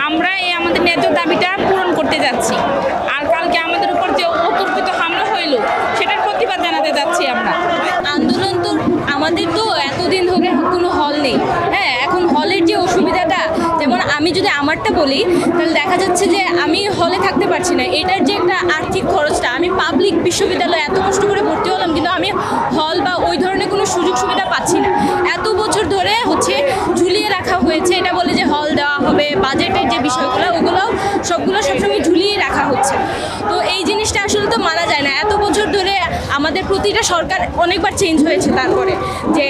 আমরা এই আমাদের ন্যায্য দাবিটা পূরণ করতে যাচ্ছি। আর কালকে আমাদের উপর যে অতর্কিত হামলা হইল সেটার প্রতিবাদ জানাতে যাচ্ছি আমরা। আন্দোলন তো আমাদের তো এতদিন ধরে কোনো হল নেই। হ্যাঁ, এখন হলের যে অসুবিধাটা, যেমন আমি যদি আমারটা বলি তাহলে দেখা যাচ্ছে যে আমি হলে থাকতে পারছি না। এটার যে একটা আর্থিক খরচটা, আমি পাবলিক বিশ্ববিদ্যালয়ে এত কষ্ট করে ভর্তি হলাম কিন্তু আমি হল বা ওই ধরনের কোনো সুযোগ সুবিধা পাচ্ছি না। এত বছর ধরে ঝুলিয়ে রাখা হয়েছে, এটা বলে যে হল দেওয়া হবে, বাজেটের যে বিষয়গুলো ওগুলোও সবগুলো সবসময় ঝুলিয়ে রাখা হচ্ছে। তো এই জিনিসটা আসলে তো মানা যায় না। এত বছর ধরে আমাদের প্রতিটা সরকার অনেকবার চেঞ্জ হয়েছে, তারপরে যে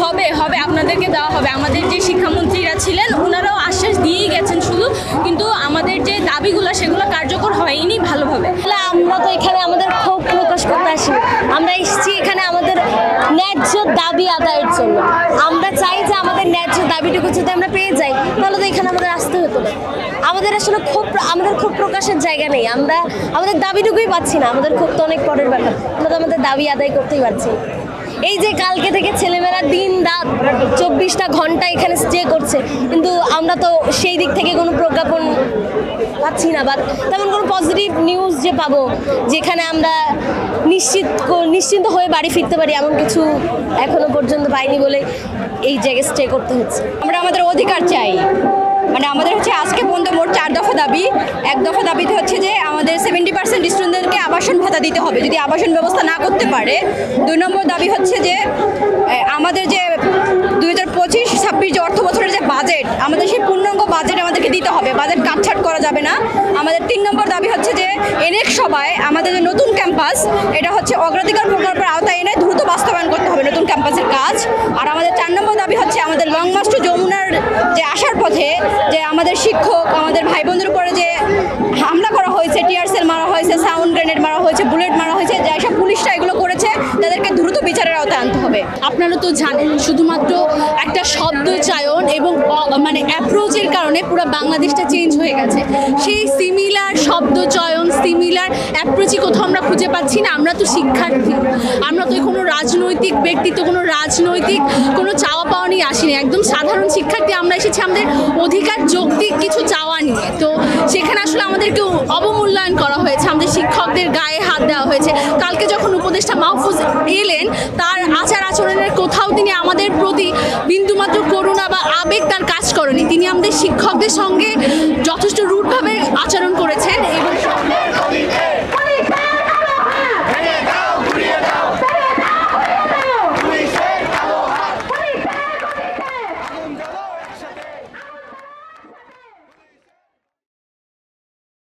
হবে হবে আপনাদেরকে দেওয়া হবে। আমাদের যে শিক্ষামন্ত্রীরা ছিলেন ওনারাও আশ্বাস দিয়েই গেছেন শুধু, কিন্তু আমাদের যে দাবিগুলো সেগুলো কার্যকর হয়নি ভালোভাবে। আমরা তো এখানে আমাদের ক্ষোভ প্রকাশ করতে আসি, আমরা এসেছি এখানে আমাদের ন্যায্য দাবি আদায়ের জন্য। আমরা চাই যে আমাদের ন্যায্য দাবিটুকু যদি আমরা পেয়ে যাই তাহলে তো এখানে আমাদের আসতে হতো না। আমাদের আসলে আমাদের ক্ষোভ প্রকাশের জায়গা নেই, আমরা আমাদের দাবিটুকুই পাচ্ছি না। আমাদের ক্ষোভ তো অনেক পরের ব্যাপার, আমরা তো আমাদের দাবি আদায় করতেই পারছি। এই যে কালকে থেকে ছেলেমেয়েরা দিন রাত 24টা ঘন্টা এখানে স্টে করছে, কিন্তু আমরা তো সেই দিক থেকে কোনো প্রজ্ঞাপন পাচ্ছি না, বা তেমন কোনো পজিটিভ নিউজ যে পাবো যেখানে আমরা নিশ্চিন্ত হয়ে বাড়ি ফিরতে পারি এমন কিছু এখনো পর্যন্ত পাইনি বলে এই জায়গায় স্টে করতে হচ্ছে। আমরা আমাদের অধিকার চাই, মানে আমাদের আজকে পর্যন্ত মোট 4 দফা দাবি। 1 দফা দাবিতে যে আমাদের 70% স্টুডেন্টদেরকে আবাসন ভাতা দিতে হবে যদি আবাসন ব্যবস্থা না করতে পারে। 2 নম্বর দাবি যে আমাদের যে 2025-26 যে অর্থ বছরের যে বাজেট, আমাদের সেই পূর্ণাঙ্গ বাজেট আমাদেরকে দিতে হবে, বাজেট কাটছাট করা যাবে না। আমাদের 3 নম্বর দাবি যে এনএক সভায় আমাদের যে নতুন ক্যাম্পাস, এটা অগ্রাধিকার প্রকল্পের আওতায় এনে দ্রুত বাস্তবায়ন করতে হবে নতুন ক্যাম্পাসের কাজ। আর আমাদের 4 নম্বর দাবি আমাদের লং মার্চ টু যমুনার যে আসার পথে যে আমাদের শিক্ষক, আমাদের ভাই বোনদের উপরে যে হামলা করা হয়েছে, টিয়ার সেল মারা হয়েছে, সাউন্ড গ্রেনেড মারা হয়েছে, বুলেট মারা হয়েছে, যেসব পুলিশরা এগুলো করেছে তাদেরকে দ্রুত বিচারের আওতায় আনতে হবে। আপনারা তো জানেন শুধুমাত্র একটা শব্দ চয়ন এবং মানে অ্যাপ্রোচের কারণে পুরো বাংলাদেশটা চেঞ্জ হয়ে গেছে। সেই সিমিলার শব্দ চয়ন, সিমিলার অ্যাপ্রোচই কোথাও আমরা খুঁজে পাচ্ছি না। আমরা তো শিক্ষার্থী, আমরা তো কোনো রাজনৈতিক ব্যক্তিত্ব, কোনো রাজনৈতিক কোনো চাওয়া পাওয়া নিয়ে আসিনি, একদম সাধারণ শিক্ষার্থী। আমরা এসেছি আমাদের অধিকার যৌক্তিক কিছু চাওয়া নিয়ে। তো সেখানে আসলে আমাদেরকে অবমূল্যায়ন করা হয়েছে, আমাদের শিক্ষকদের গায়ে হাত দেওয়া হয়েছে। কালকে যখন উপদেষ্টা মাহফুজ এলেন, তার আচার আচরণের কোথাও তিনি আমাদের প্রতি বিন্দুমাত্র করুণা বা আবেগ তার কাজ করেনি। তিনি আমাদের শিক্ষকদের সঙ্গে যথেষ্ট রুট